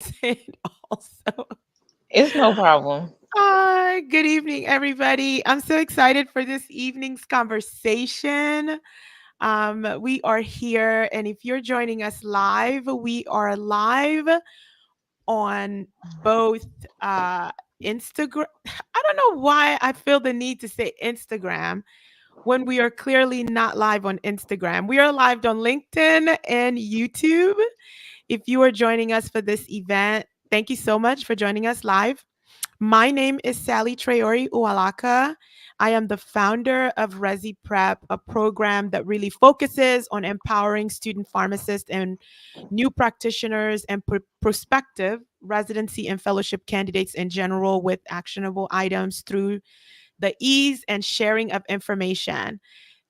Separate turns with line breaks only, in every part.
accent also.
It's no problem.
Hi, good evening, everybody. I'm so excited for this evening's conversation. We are here, and if you're joining us live, we are live on both Instagram. I don't know why I feel the need to say Instagram when we are clearly not live on Instagram. We are live on LinkedIn and YouTube. If you are joining us for this event, thank you so much for joining us live. My name is Sally Traori Ualaka. I am the founder of Resi Prep, a program that really focuses on empowering student pharmacists and new practitioners and prospective residency and fellowship candidates in general with actionable items through the ease and sharing of information.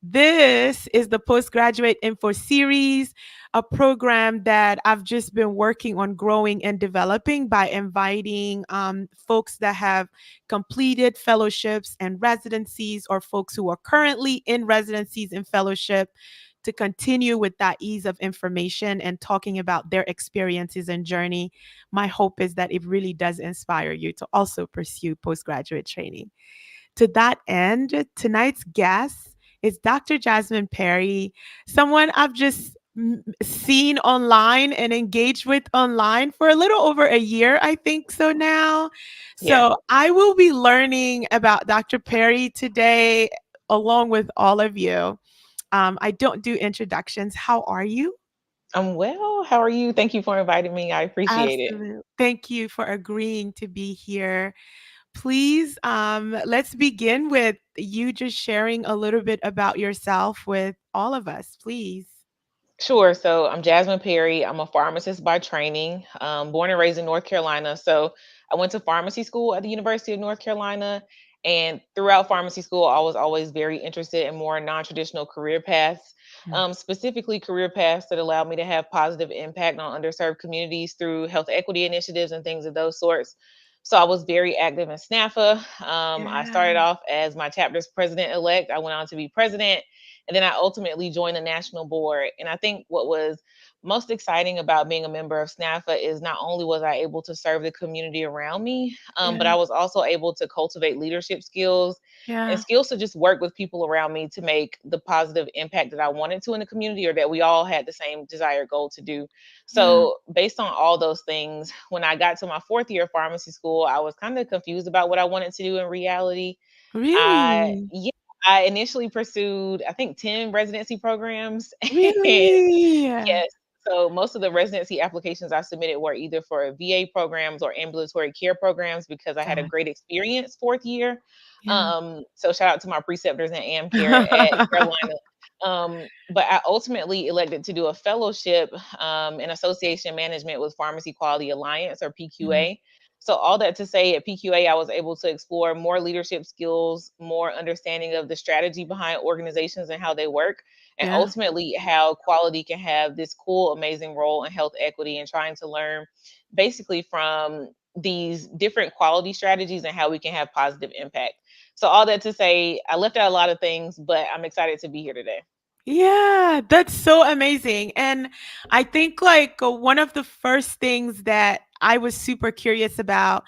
This is the Postgraduate Info Series, a program that I've just been working on growing and developing by inviting folks that have completed fellowships and residencies or folks who are currently in residencies and fellowship to continue with that ease of information and talking about their experiences and journey. My hope is that it really does inspire you to also pursue postgraduate training. To that end, tonight's guest is Dr. Jasmine Perry, someone I've just seen online and engaged with online for a little over a year, I think so now.
Yeah,
So I will be learning about Dr. Perry today along with all of you. I don't do introductions. How are you?
I'm well. How are you? Thank you for inviting me. I appreciate it.
Absolutely. Thank you for agreeing to be here. Please, let's begin with you just sharing a little bit about yourself with all of us, please.
Sure. So I'm Jasmine Perry. I'm a pharmacist by training, born and raised in North Carolina. So I went to pharmacy school at the University of North Carolina. And throughout pharmacy school, I was always very interested in more non traditional career paths,
Mm.
specifically career paths that allowed me to have positive impact on underserved communities through health equity initiatives and things of those sorts. So I was very active in SNAFA. I started
Yeah.
off as my chapter's president elect. I went on to be president, and then I ultimately joined the national board. And I think what was most exciting about being a member of SNAFA is not only was I able to serve the community around me, but
Yeah.
I was also able to cultivate leadership skills and
Yeah.
skills to just work with people around me to make the positive impact that I wanted to in the community, or that we all had the same desired goal to do.
Yeah.
So, based on all those things, when I got to my fourth year of pharmacy school, I was kind of confused about what I wanted to do in reality.
Really?
Yeah, I initially pursued, I think, 10 residency programs. And
Really?
yes, so most of the residency applications I submitted were either for VA programs or ambulatory care programs because I had a
God.
great experience fourth year.
Yeah.
So shout out to my preceptors in AmCare at Carolina. But I ultimately elected to do a fellowship in association management with Pharmacy Quality Alliance, or
Yeah.
PQA. So all that to say, at PQA, I was able to explore more leadership skills, more understanding of the strategy behind organizations and how they work, and
Yeah.
ultimately how quality can have this cool, amazing role in health equity, and trying to learn basically from these different quality strategies and how we can have positive impact. So all that to say, I left out a lot of things, but I'm excited to be here today.
Yeah, that's so amazing. And I think like one of the first things that I was super curious about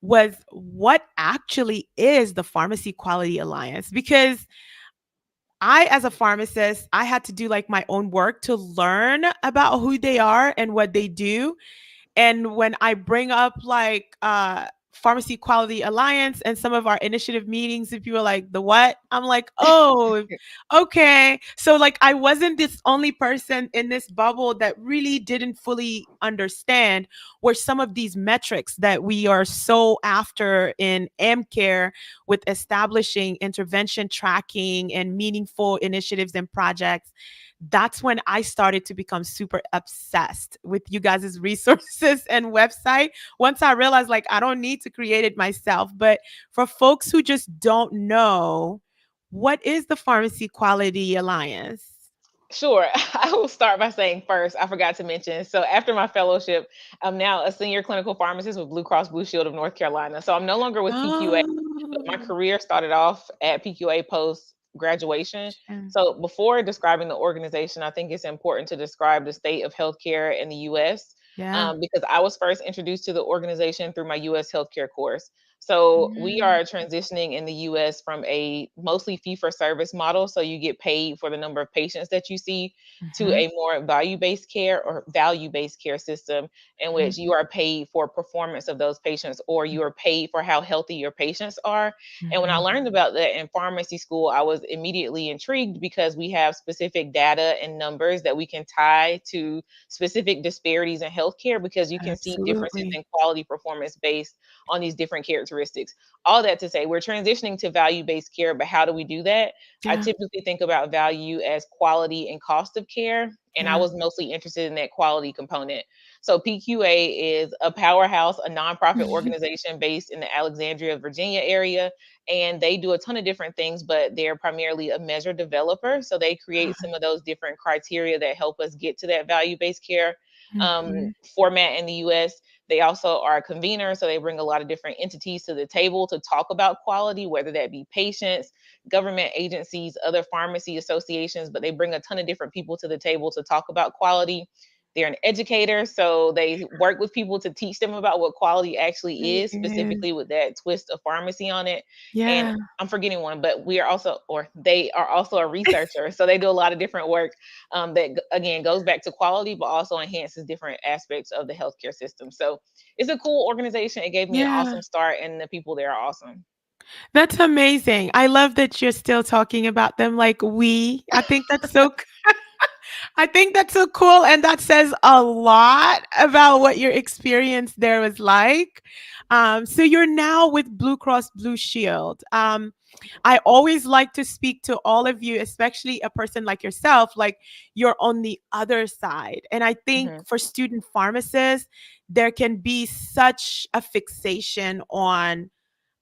was what actually is the Pharmacy Quality Alliance? Because I, as a pharmacist, I had to do like my own work to learn about who they are and what they do. And when I bring up like Pharmacy Quality Alliance and some of our initiative meetings, if you were like, the what? I'm like, oh, okay. So like I wasn't this only person in this bubble that really didn't fully understand where some of these metrics that we are so after in AmCare with establishing intervention tracking and meaningful initiatives and projects. That's when I started to become super obsessed with you guys' resources and website. Once I realized like I don't need to create it myself, but for folks who just don't know, what is the Pharmacy Quality Alliance?
Sure. I will start by saying first, I forgot to mention. So after my fellowship, I'm now a senior clinical pharmacist with Blue Cross Blue Shield of North Carolina. So I'm no longer with PQA, but my
Oh,
career started off at PQA post graduation.
sure.
So before describing the organization, I think it's important to describe the state of healthcare in the US.
Yeah.
because I was first introduced to the organization through my US healthcare course. So we
Mm,
are transitioning in the US from a mostly fee for service model. So you get paid for the number of patients that you see to
mhm,
a more value based care system in
mhm,
which you are paid for performance of those patients or you are paid for how healthy your patients are. And when I
mhm.
learned about that in pharmacy school, I was immediately intrigued because we have specific data and numbers that we can tie to specific disparities in healthcare because you can see differences
Absolutely.
in quality performance based on these different characteristics. All that to say, we're transitioning to value based care, but how do we do that? I
Yeah,
typically think about value as quality and cost of care. And I
yeah.
was mostly interested in that quality component. So, PQA is a powerhouse, a nonprofit organization based in the Alexandria, Virginia area. And they do a ton of different things, but they're primarily a measure developer. So, they create some of those different criteria that help us get to that value based care
Mhm.
format in the US. They also are a convener, so they bring a lot of different entities to the table to talk about quality, whether that be patients, government agencies, other pharmacy associations, but they bring a ton of different people to the table to talk about quality. They're an educator, so they work with people to teach them about what quality actually
It
is,
is.
specifically with that twist of pharmacy on it. And
Yeah.
I'm forgetting one, but we are also, or they are also a researcher. So they do a lot of different work again goes back to quality, but also enhances different aspects of the healthcare system. So it's a cool organization. It gave me an
Yeah.
awesome start, and the people there are awesome.
That's amazing. I love that you're still talking about them like we. I think that's so cool, and that says a lot about what your experience there was like. So you're now with Blue Cross Blue Shield. I always like to speak to all of you, especially a person like yourself, like you're on the other side. And I think
Hmm.
for student pharmacists, there can be such a fixation on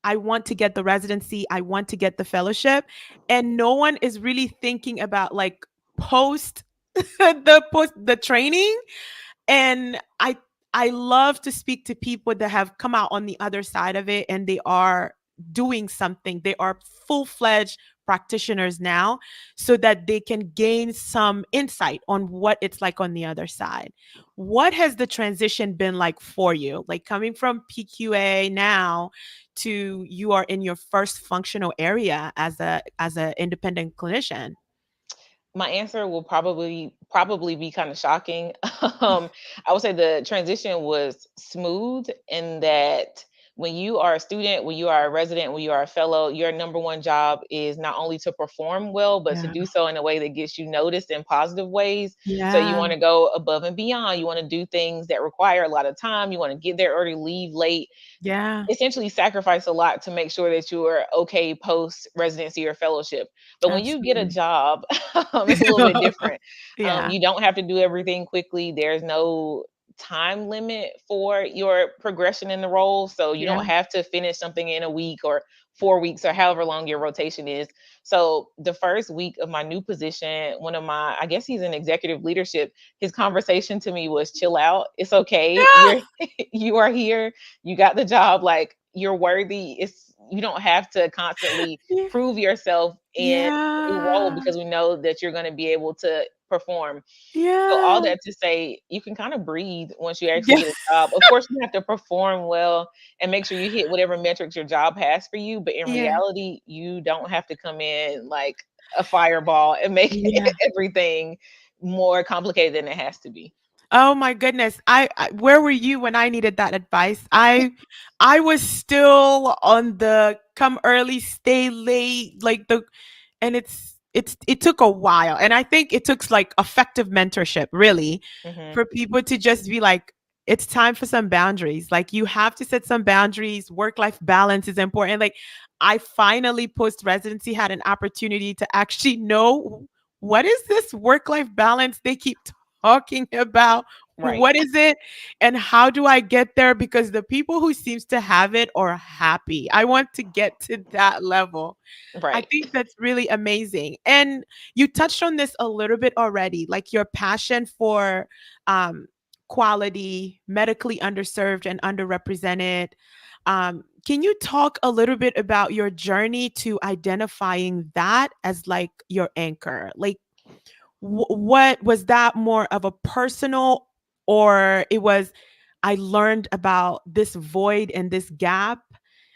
I want to get the residency, I want to get the fellowship, and no one is really thinking about like post the training. And I love to speak to people that have come out on the other side of it and they are doing something. They are full-fledged practitioners now so that they can gain some insight on what it's like on the other side. What has the transition been like for you? Like coming from PQA now to you are in your first functional area as a independent clinician.
My answer will probably be kind of shocking. um, I would say the transition was smooth in that when you are a student, when you are a resident, when you are a fellow, your number one job is not only to perform well, but to
Yeah.
do so in a way that gets you noticed in positive ways. So you
Yeah.
want to go above and beyond. You want to do things that require a lot of time. You want to get there early, leave late,
Yeah.
essentially sacrifice a lot to make sure that you are okay post residency or fellowship. But when you get a
Absolutely.
job, it's a little bit different.
Yeah.
You don't have to do everything quickly. There's no time limit for your progression in the role. So you
Yeah.
don't have to finish something in a week or 4 weeks or however long your rotation is. So the first week of my new position, one of my, I guess he's in executive leadership, his conversation to me was chill out. It's okay.
Yeah.
You are here, you got the job, like you're worthy. It's you don't have to constantly
Yeah.
prove yourself in a new role
Yeah.
because we know that you're going to be able to perform. So all
Yeah.
that to say, you can kind of breathe once you actually
Yeah.
get a job. Of course, you have to perform well and make sure you hit whatever metrics your job has for you. But in
Yeah.
reality, you don't have to come in like a fireball and make
Yeah.
everything more complicated than it has to be.
Oh my goodness. I where were you when I needed that advice? I was still on the come early, stay late, like the and it took a while. And I think it took like effective mentorship, really,
Hmm.
for people to just be like, it's time for some boundaries. Like you have to set some boundaries. Work-life balance is important. Like I finally post residency had an opportunity to actually know what is this work-life balance they keep talking about?
Right.
What is it? And how do I get there? Because the people who seems to have it are happy. I want to get to that level. I
Right.
think that's really amazing. And you touched on this a little bit already, like your passion for um, quality, medically underserved and underrepresented. Can you talk a little bit about your journey to identifying that as like your anchor? Like, what was that more of a personal or it was I learned about this void and this gap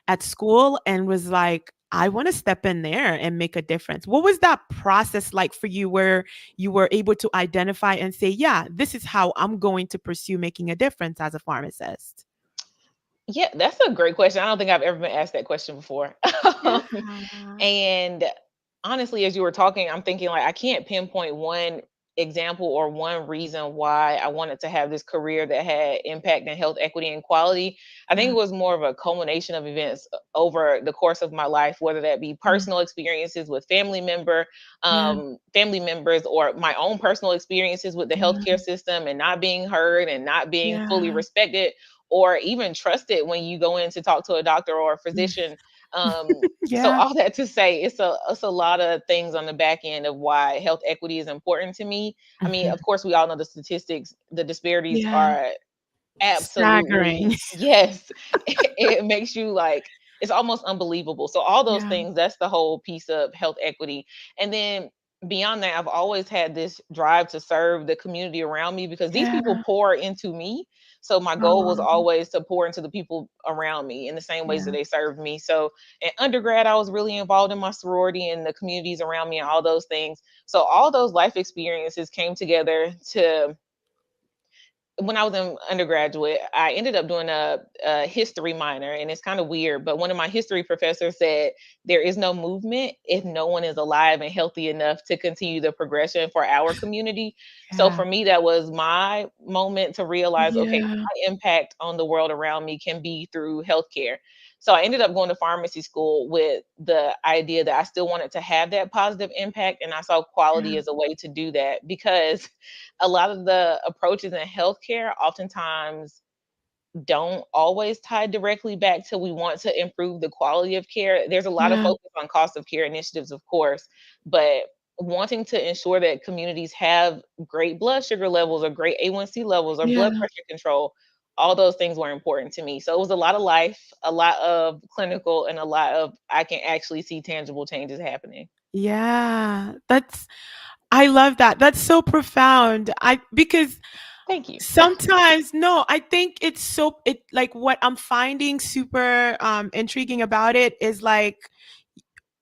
at school and was like, I want to step in there and make a difference. What was that process like for you where you were able to identify and say, yeah, this is how I'm going to pursue making a difference as a pharmacist?
Yeah, that's a great question. I don't think I've ever been asked that question before. Um,
Yeah.
and honestly, as you were talking, I'm thinking like I can't pinpoint one example or one reason why I wanted to have this career that had impact and health equity and quality. I think
Yeah.
it was more of a culmination of events over the course of my life, whether that be
Yeah.
personal experiences with
Yeah.
family members, or my own personal experiences with the healthcare
Yeah.
system and not being heard and not being fully
Yeah.
respected or even trusted when you go in to talk to a doctor or a
Mm.
physician. So
Yeah.
all that to say, it's a lot of things on the back end of why health equity is important to me. I mean,
Mhm.
of course, we all know the statistics, the disparities
Yeah.
are absolutely,
Staggering.
yes. It makes you like, it's almost unbelievable. So all those
Yeah.
things, that's the whole piece of health equity. And then beyond that, I've always had this drive to serve the community around me because these people
Yeah.
pour into me. So my goal was
Oh,
always to pour into the people around me in the same ways that
yeah.
they served me. So in undergrad, I was really involved in my sorority and the communities around me and all those things. So all those life experiences came together to, when I was in undergraduate, I ended up doing a history minor, and it's kind of weird. But one of my history professors said there is no movement if no one is alive and healthy enough to continue the progression for our community. So
Yeah.
for me, that was my moment to realize, okay,
Yeah.
my impact on the world around me can be through healthcare. So I ended up going to pharmacy school with the idea that I still wanted to have that positive impact, and I saw quality
Yeah.
as a way to do that because a lot of the approaches in healthcare oftentimes don't always tie directly back to we want to improve the quality of care. There's a lot of
Yeah.
focus on cost of care initiatives, of course, but wanting to ensure that communities have great blood sugar levels or great A1C levels or blood
Yeah.
pressure control, all those things were important to me. So it was a lot of life, a lot of clinical, and a lot of I can actually see tangible changes happening.
Yeah. That's I love that. That's so profound. I because
Thank you.
sometimes no, I think it's so it like what I'm finding super intriguing about it is like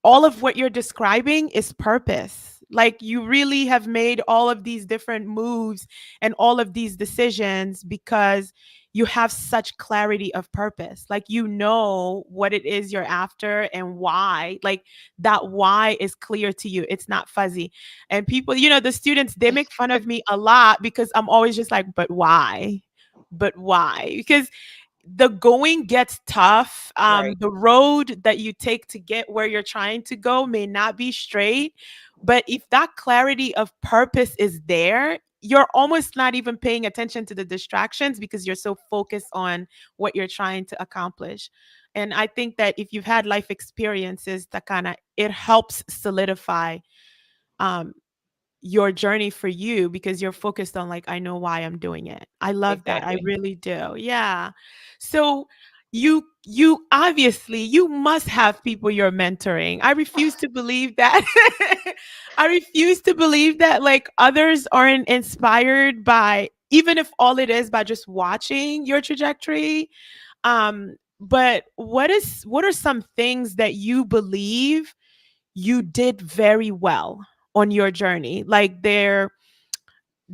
all of what you're describing is purpose. Like you really have made all of these different moves and all of these decisions because you have such clarity of purpose. Like you know what it is you're after and why. Like that why is clear to you. It's not fuzzy. And people, the students, they make fun of me a lot because I'm always just like, but why? But why? Because the going gets tough.
Right.
The road that you take to get where you're trying to go may not be straight. But if that clarity of purpose is there, you're almost not even paying attention to the distractions because you're so focused on what you're trying to accomplish. And I think that if you've had life experiences that kind of it helps solidify um your journey for you because you're focused on like I know why I'm doing it. I love that. I
Exactly.
really do. Yeah. So you obviously you must have people you're mentoring. I refuse to believe that. I refuse to believe that like others aren't inspired by even if all it is by just watching your trajectory. But what are some things that you believe you did very well on your journey? Like there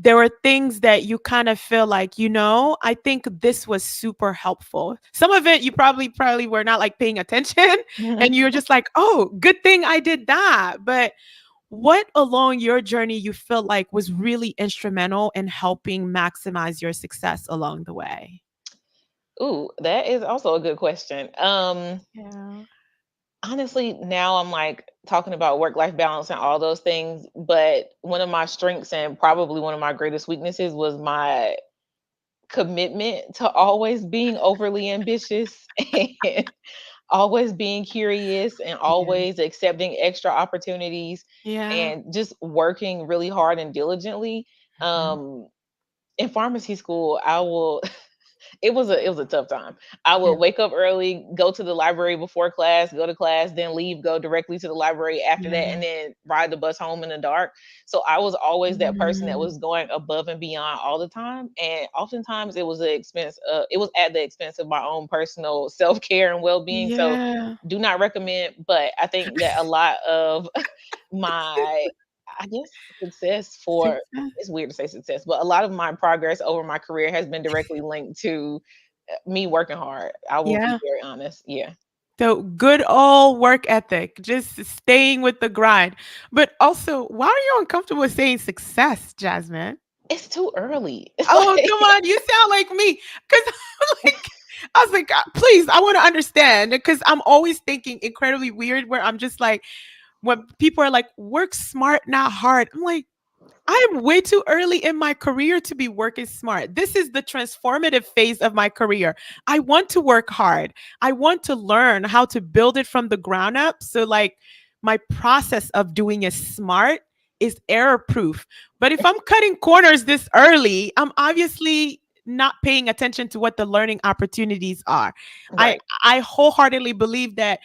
were things that you kind of feel like, I think this was super helpful. Some of it you probably were not like paying attention and you're just like, "Oh, good thing I did that." But what along your journey you feel like was really instrumental in helping maximize your success along the way?
Ooh, that is also a good question.
Yeah.
Honestly, now I'm like talking about work-life balance and all those things, but one of my strengths and probably one of my greatest weaknesses was my commitment to always being overly ambitious and always being curious and
Yeah.
always accepting extra opportunities
Yeah.
and just working really hard and diligently.
Mhm.
In pharmacy school, I will it was a tough time. I
Yeah.
would wake up early, go to the library before class, go to class, then leave, go directly to the library after that,
Yeah.
and then ride the bus home in the dark. So I was always that person that
Mm.
was going above and beyond all the time, and oftentimes it was the expense. It was at the expense of my own personal self care and well being. So
Yeah.
do not recommend. But I think that a lot of my, I guess, success for,
Success.
it's weird to say success, but a lot of my progress over my career has been directly linked to me working hard. I will be
Yeah.
very honest. Yeah.
So good old work ethic, just staying with the grind. But also, why are you uncomfortable with saying success, Jasmine?
It's too early. It's
Oh,
like
come on. You sound like me. Because like, I was like, please, I want to understand. Because I'm always thinking incredibly weird where I'm just like, when people are like, work smart, not hard. I'm like, I am way too early in my career to be working smart. This is the transformative phase of my career. I want to work hard. I want to learn how to build it from the ground up. So, like, my process of doing it smart is error proof. But if I'm cutting corners this early, I'm obviously not paying attention to what the learning opportunities are. I
right.
I wholeheartedly believe that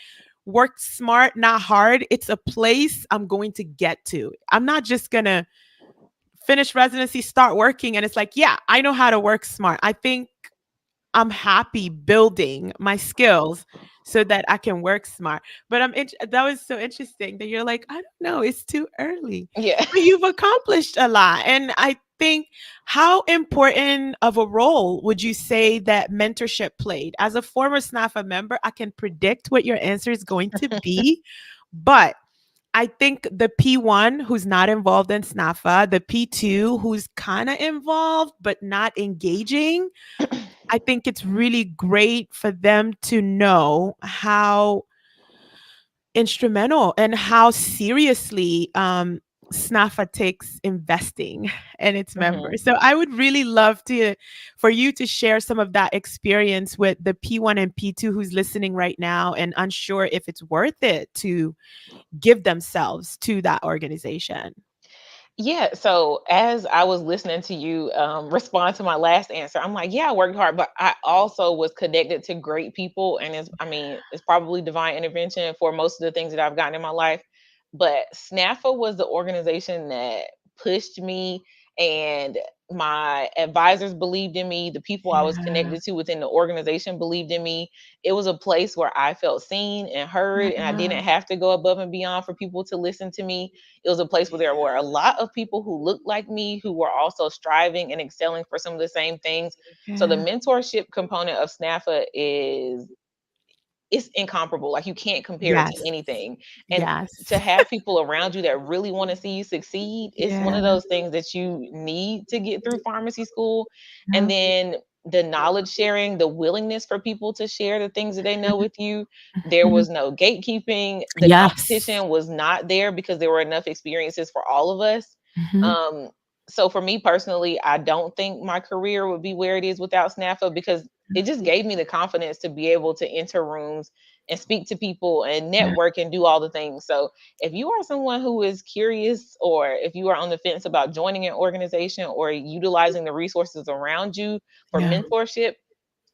work smart, not hard. It's a place I'm going to get to. I'm not just going to finish residency, start working, and it's like, yeah, I know how to work smart. I think I'm happy building my skills so that I can work smart. But that was so interesting that you're like, I don't know, it's too early.
Yeah.
But you've accomplished a lot. And I think, how important of a role would you say that mentorship played? As a former SNAFA member, I can predict what your answer is going to be, but I think the P1 who's not involved in SNAFA, the P2 who's kind of involved but not engaging, I think it's really great for them to know how instrumental and how seriously SNAFA takes investing in its
hmm
members. So I would really love to for you to share some of that experience with the P1 and P2 who's listening right now and unsure if it's worth it to give themselves to that organization.
Yeah. So as I was listening to you respond to my last answer, I'm like, yeah, I worked hard, but I also was connected to great people. And I mean, it's probably divine intervention for most of the things that I've gotten in my life. But SNAFA was the organization that pushed me, and my advisors believed in me. The people I was
Yeah.
connected to within the organization believed in me. It was a place where I felt seen and heard, and I
Yeah.
didn't have to go above and beyond for people to listen to me. It was a place where there were a lot of people who looked like me, who were also striving and excelling for some of the same things. So the
Yeah.
mentorship component of SNAFA is, it's incomparable. Like, you can't compare it to
Yes.
anything. And
Yes.
to have people around you that really want to see you succeed, it's one of
Yeah.
those things that you need to get through pharmacy school. And
Yeah.
then the knowledge sharing, the willingness for people to share the things that they know with you. There
Mhm.
was no gatekeeping. The
Yes.
competition was not there because there were enough experiences for all of us.
Mhm.
Um, so for me personally, I don't think my career would be where it is without SNAFA, because it just gave me the confidence to be able to enter rooms and speak to people and
Yeah.
network and do all the things. So if you are someone who is curious, or if you are on the fence about joining an organization or utilizing the resources around you for
Yeah.
mentorship,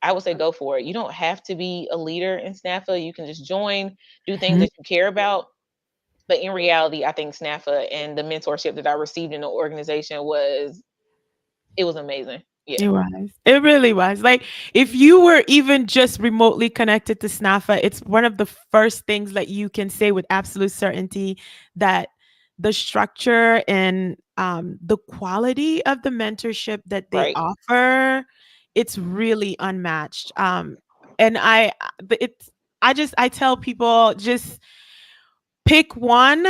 I would say go for it. You don't have to be a leader in SNAFA. You can just join, do things
Mhm.
that you care about. But in reality, I think SNAFA and the mentorship that I received in the organization was, it was amazing. Yeah.
It was. It really was. Like, if you were even just remotely connected to SNAFA, it's one of the first things that you can say with absolute certainty that the structure and the quality of the mentorship that they
Right.
offer, it's really unmatched. And it's, I tell people, just pick one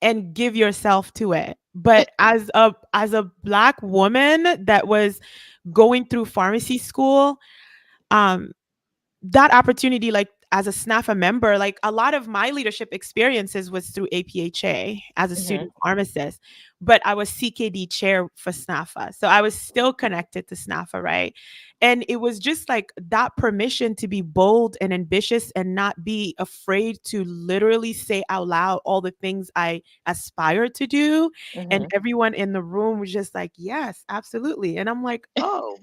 and give yourself to it. But as a black woman that was going through pharmacy school, um that opportunity, like as a SNAFA member, like a lot of my leadership experiences was through APHA as a
hmm
student pharmacist, but I was CKD chair for SNAFA. So I was still connected to SNAFA, right? And it was just like that permission to be bold and ambitious and not be afraid to literally say out loud all the things I aspire to do. And
hmm
everyone in the room was just like, yes, absolutely. And I'm like, oh,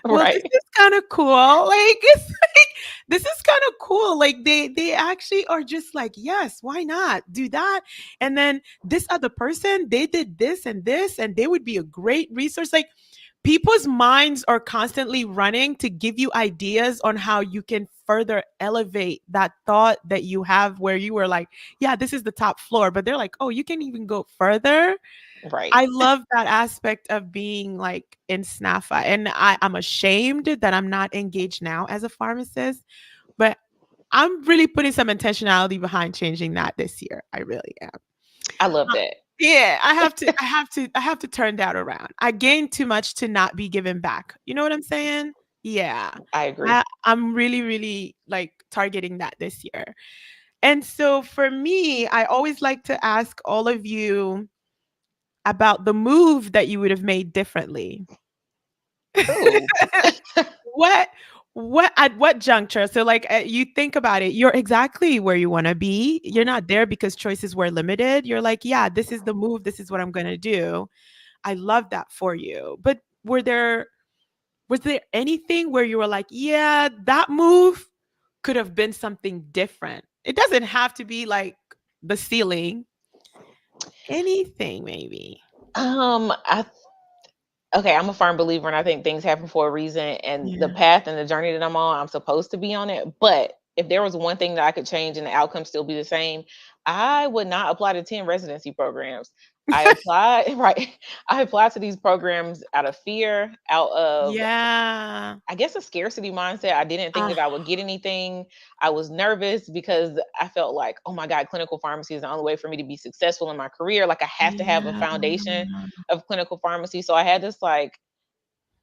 well, this
Right.
is kind of cool. Like it's like this is kind of cool. Like they actually are just like, yes, why not do that? And then this other person, they did this, and they would be a great resource. Like people's minds are constantly running to give you ideas on how you can further elevate that thought that you have where you were like, yeah, this is the top floor, but they're like, oh, you can even go further.
Right.
I love that aspect of being like in SNAFA. And I'm ashamed that I'm not engaged now as a pharmacist, but I'm really putting some intentionality behind changing that this year. I really am.
I love
Uh,
that.
Yeah, I have to turn that around. I gained too much to not be given back. You know what I'm saying? Yeah.
I agree.
I'm really, really like targeting that this year. And so for me, I always like to ask all of you about the move that you would have made differently.
Ooh.
What at what juncture? So like you think about it, you're exactly where you want to be. You're not there because choices were limited. You're like, yeah, this is the move. This is what I'm going to do. I love that for you. But was there anything where you were like, yeah, that move could have been something different? It doesn't have to be like the ceiling. Anything maybe.
I okay, I'm a firm believer, and I think things happen for a reason. And the
Yeah.
path and the journey that I'm on, I'm supposed to be on it. But if there was one thing that I could change and the outcome still be the same, I would not apply to 10 residency programs. I applied, right? I applied to these programs out of fear, out of
Yeah.
I guess a scarcity mindset. I didn't think
Ah,
that I would get anything. I was nervous because I felt like, oh my God, clinical pharmacy is the only way for me to be successful in my career. Like I have to have a
yeah.
foundation of clinical pharmacy. So I had this like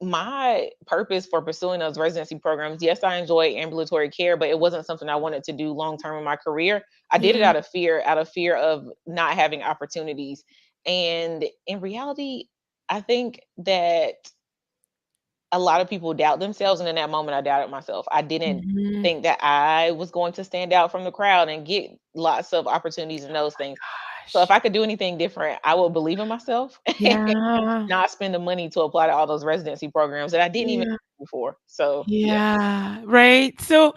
my purpose for pursuing those residency programs. Yes, I enjoy ambulatory care, but it wasn't something I wanted to do long term in my career. I did it
Yeah.
out of fear of not having opportunities. And in reality, I think that a lot of people doubt themselves, and in that moment, I doubted myself. I didn't
Mhm.
think that I was going to stand out from the crowd and get lots of opportunities in those things. So if
Gosh.
I could do anything different, I will believe in myself and
Yeah.
not spend the money to apply to all those residency programs that I didn't even
Yeah.
before. So yeah.
Yeah. Right. So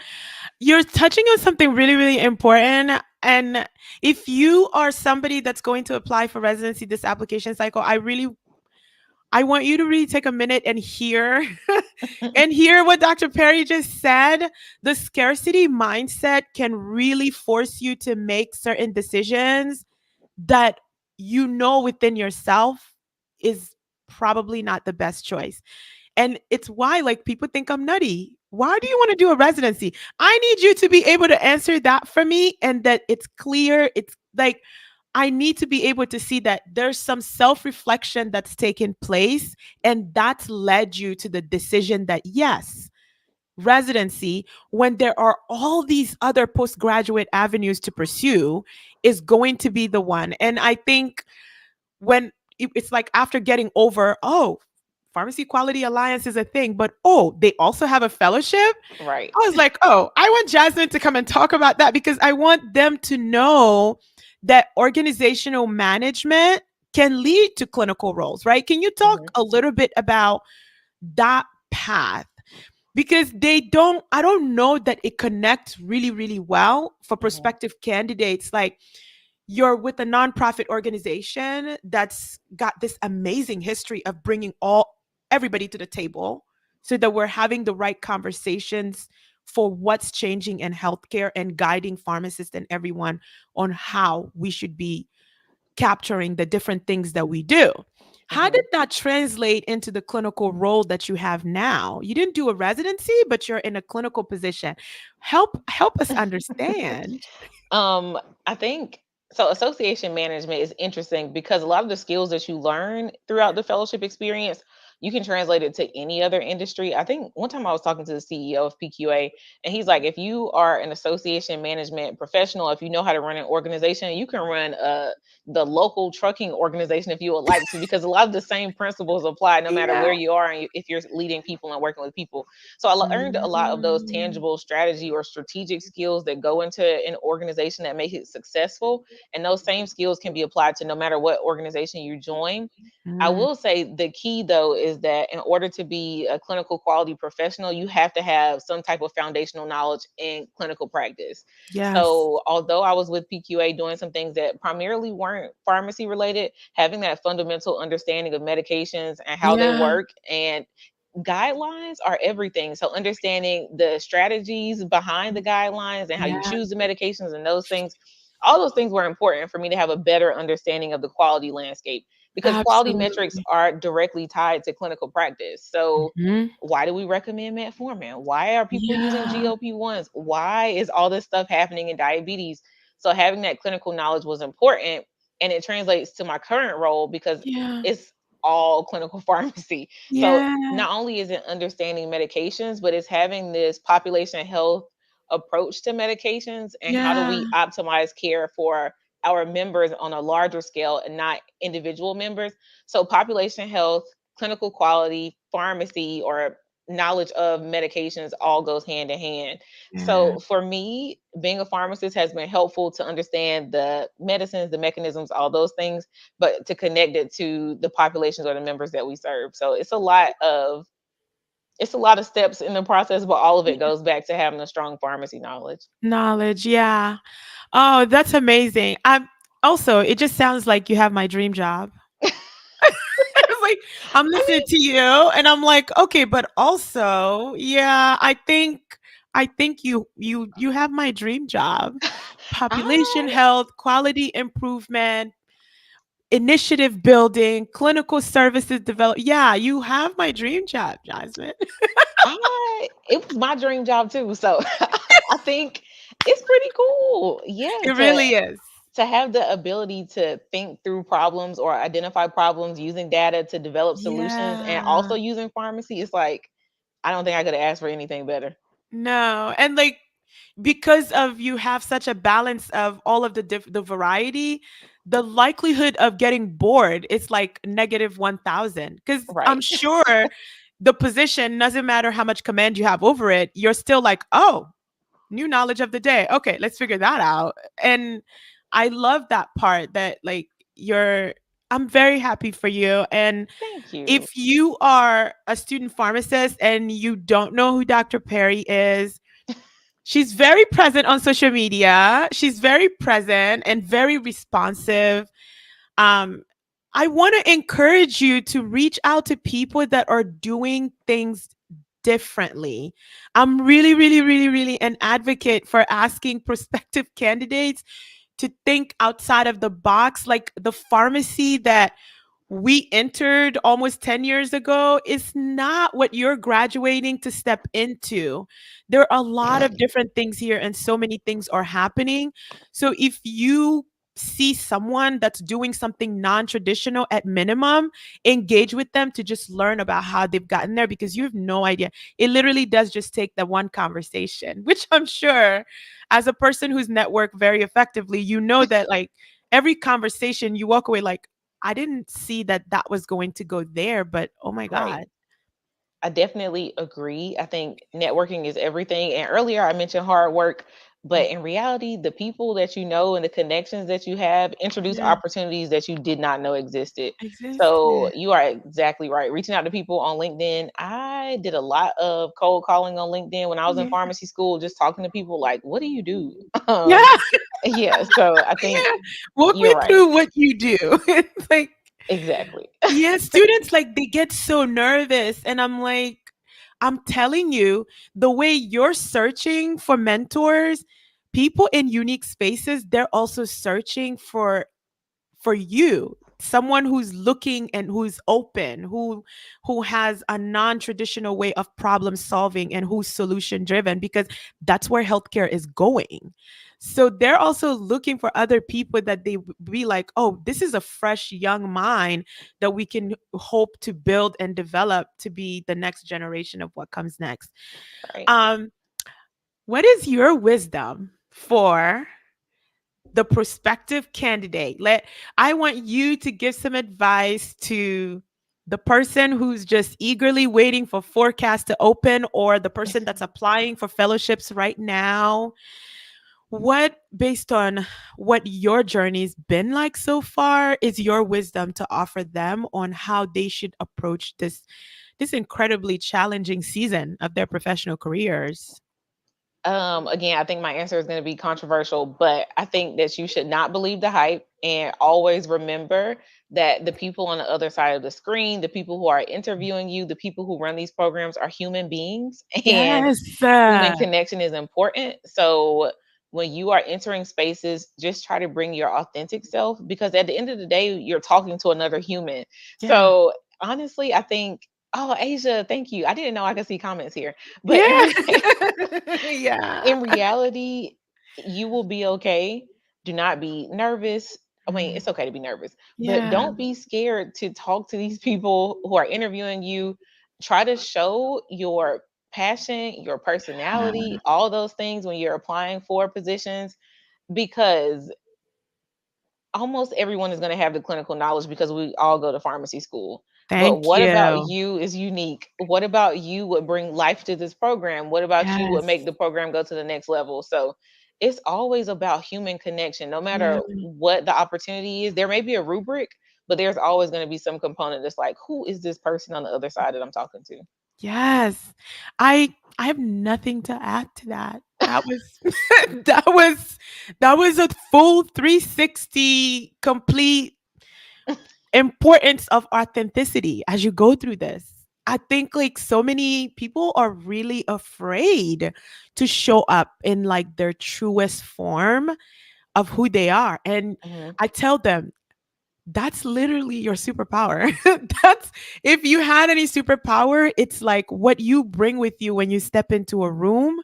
you're touching on something really, really important. And if you are somebody that's going to apply for residency this application cycle, I want you to really take a minute and hear and hear what Dr. Perry just said. The scarcity mindset can really force you to make certain decisions that you know within yourself is probably not the best choice. And it's why like people think I'm nutty. Why do you want to do a residency? I need you to be able to answer that for me and that it's clear. It's like I need to be able to see that there's some self-reflection that's taken place and that's led you to the decision that yes, residency when there are all these other postgraduate avenues to pursue is going to be the one. And I think when it's like after getting over, oh, Pharmacy Quality Alliance is a thing, but oh, they also have a fellowship.
Right.
I was like, oh, I want Jasmine to come and talk about that because I want them to know that organizational management can lead to clinical roles, right? Can you talk
Mhm.
a little bit about that path? Because I don't know that it connects really, really well for
Mhm.
prospective candidates. Like, you're with a nonprofit organization that's got this amazing history of bringing all everybody to the table so that we're having the right conversations for what's changing in healthcare and guiding pharmacists and everyone on how we should be capturing the different things that we do. How did
Mhm.
that translate into the clinical role that you have now? You didn't do a residency, but you're in a clinical position. Help us understand.
Um, I think so. Association management is interesting because a lot of the skills that you learn throughout the fellowship experience, you can translate it to any other industry. I think one time I was talking to the CEO of PQA, and he's like, if you are an association management professional, if you know how to run an organization, you can run the local trucking organization if you would like to, because a lot of the same principles apply no matter
Yeah.
where you are and if you're leading people and working with people. So I learned a lot of those
Mm.
tangible strategy or strategic skills that go into an organization that make it successful. And those same skills can be applied to no matter what organization you join. I
Mm,
will say the key though is that in order to be a clinical quality professional, you have to have some type of foundational knowledge in clinical practice.
yes.
So, although I was with PQA doing some things that primarily weren't pharmacy related, having that fundamental understanding of medications and how they
Yeah.
work and guidelines are everything. So understanding the strategies behind the guidelines and how you
Yeah.
choose the medications and those things, all those things were important for me to have a better understanding of the quality landscape because quality metrics
Absolutely.
are directly tied to clinical practice. So
Mhm.
why do we recommend metformin? Why are people using
Yeah.
GLP-1s? Why is all this stuff happening in diabetes? So having that clinical knowledge was important and it translates to my current role because
Yeah.
it's all clinical pharmacy. So
Yeah.
not only is it understanding medications, but it's having this population health approach to medications and how do
Yeah.
we optimize care for our members on a larger scale and not individual members. So population health, clinical quality, pharmacy, or knowledge of medications all goes hand in hand.
Yeah.
So for me, being a pharmacist has been helpful to understand the medicines, the mechanisms, all those things, but to connect it to the populations or the members that we serve. So it's a lot of steps in the process, but all of it
Yeah.
goes back to having a strong pharmacy knowledge.
Knowledge, yeah. Oh, that's amazing. I'm also, it just sounds like you have my dream job. It's like I'm
I
listening
mean,
to you and I'm like, okay, but also, yeah, I think you have my dream job. Population
I
health, quality improvement, initiative building, clinical services develop. Yeah, you have my dream job, Jasmine.
it was my dream job too. So I think it's pretty cool. Yeah,
It really is.
to have the ability to think through problems or identify problems using data to develop solutions and
Yeah.
also using pharmacy, it's like I don't think I could have asked for anything better.
No, and like because of you have such a balance of all of the variety, the likelihood of getting bored is like negative 1000 cuz I'm
Right.
sure the position doesn't matter how much command you have over it, you're still like, "Oh, new knowledge of the day. Okay, let's figure that out." And I love that part that like you're I'm very happy for you and
Thank you.
if you are a student pharmacist and you don't know who Dr. Perry is, she's very present on social media. She's very present and very responsive. Um, I want to encourage you to reach out to people that are doing things differently. I'm really, really, really, really an advocate for asking prospective candidates to think outside of the box, like the pharmacy that we entered almost 10 years ago is not what you're graduating to step into. There are a lot of different things here, and so many things are happening. So, if you see someone that's doing something non traditional at minimum, engage with them to just learn about how they've gotten there because you have no idea. It literally does just take that one conversation, which I'm sure, as a person who's networked very effectively, you know that like every conversation you walk away like, I didn't see that that was going to go there, but oh my
Right.
god.
I definitely agree. I think networking is everything. And earlier I mentioned hard work,
Mm,
but in reality, the people that you know and the connections that you have introduce
yeah,
opportunities that you did not know existed. So
existed.
you are exactly right. Reaching out to people on LinkedIn. I did a lot of cold calling on LinkedIn when I was in
Yeah.
pharmacy school, just talking to people like, what do you do?
Yeah,
Yeah. So I think
yeah. Walk
you're
me
right.
through what you do. It's like,
Exactly.
yeah, students like they get so nervous and I'm like, I'm telling you, the way you're searching for mentors, people in unique spaces, they're also searching for you, someone who's looking and who's open, who has a non-traditional way of problem solving and who's solution driven because that's where healthcare is going. So they're also looking for other people that they be like, oh, this is a fresh young mind that we can hope to build and develop to be the next generation of what comes next.
Right.
um what is your wisdom for the prospective candidate? I want you to give some advice to the person who's just eagerly waiting for forecast to open or the person that's applying for fellowships right now. What, based on what your journey's been like so far, is your wisdom to offer them on how they should approach this incredibly challenging season of their professional careers?
Again, I think my answer is going to be controversial, but I think that you should not believe the hype and always remember that the people on the other side of the screen, the people who are interviewing you, the people who run these programs are human beings and
Yes.
human connection is important. So when you are entering spaces, just try to bring your authentic self because at the end of the day, you're talking to another human.
Yeah.
So honestly, I think, oh, Asia, thank you. I didn't know I could see comments here, but
Yeah. Yeah.
in reality, you will be okay. Do not be nervous. I mean,
Mm,
it's okay to be nervous, but
yeah.
don't be scared to talk to these people who are interviewing you. Try to show your passion, your personality, all those things when you're applying for positions because almost everyone is going to have the clinical knowledge because we all go to pharmacy school. But
Thank
what about
you.
you is unique? What about you would bring life to this program? What about you would
Yes.
make the program go to the next level? So it's always about human connection, no
Yeah.
matter what the opportunity is. There may be a rubric, but there's always going to be some component that's like, who is this person on the other side that I'm talking to?
Yes. I have nothing to add to that. That was that was that was a full 360 complete importance of authenticity as you go through this. I think like so many people are really afraid to show up in like their truest form of who they are. And
Mhm.
I tell them that's literally your superpower. That's, if you had any superpower, it's like what you bring with you when you step into a room.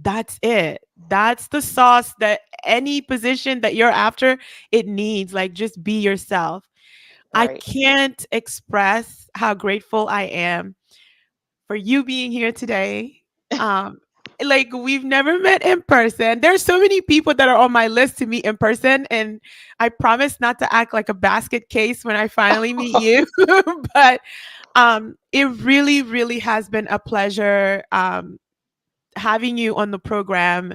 That's it. That's the sauce that any position that you're after it needs. Like just be yourself. I
Right.
can't express how grateful I am for you being here today. Um, like we've never met in person. There's so many people that are on my list to meet in person, and I promise not to act like a basket case when I finally meet you. But it really, really has been a pleasure having you on the program,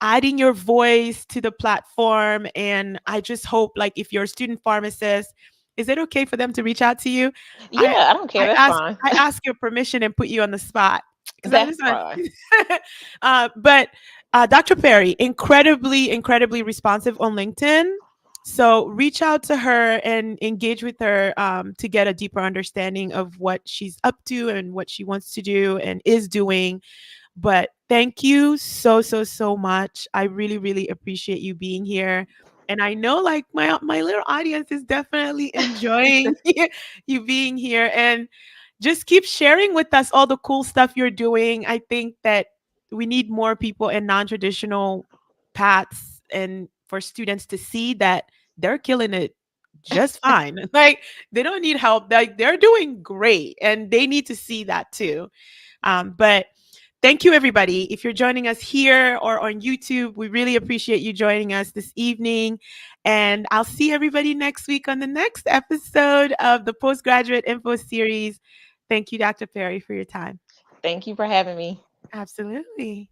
adding your voice to the platform. And I just hope, like, if you're a student pharmacist, is it okay for them to reach out to you? I
Yeah, I don't care.
I
That's
ask
fine.
I ask your permission and put you on the spot because I'm
That's
just like,
fine.
but Dr. Perry, incredibly, incredibly responsive on LinkedIn. So reach out to her and engage with her to get a deeper understanding of what she's up to and what she wants to do and is doing. But thank you so, so, so much. I really, really appreciate you being here. And I know like my little audience is definitely enjoying you being here. And just keep sharing with us all the cool stuff you're doing. I think that we need more people in non-traditional paths and for students to see that they're killing it just fine. Like they don't need help. Like they're doing great and they need to see that too. But thank you, everybody. If you're joining us here or on YouTube, we really appreciate you joining us this evening. And I'll see everybody next week on the next episode of the Postgraduate Info Series. Thank you, Dr. Perry, for your time.
Thank you for having me.
Absolutely.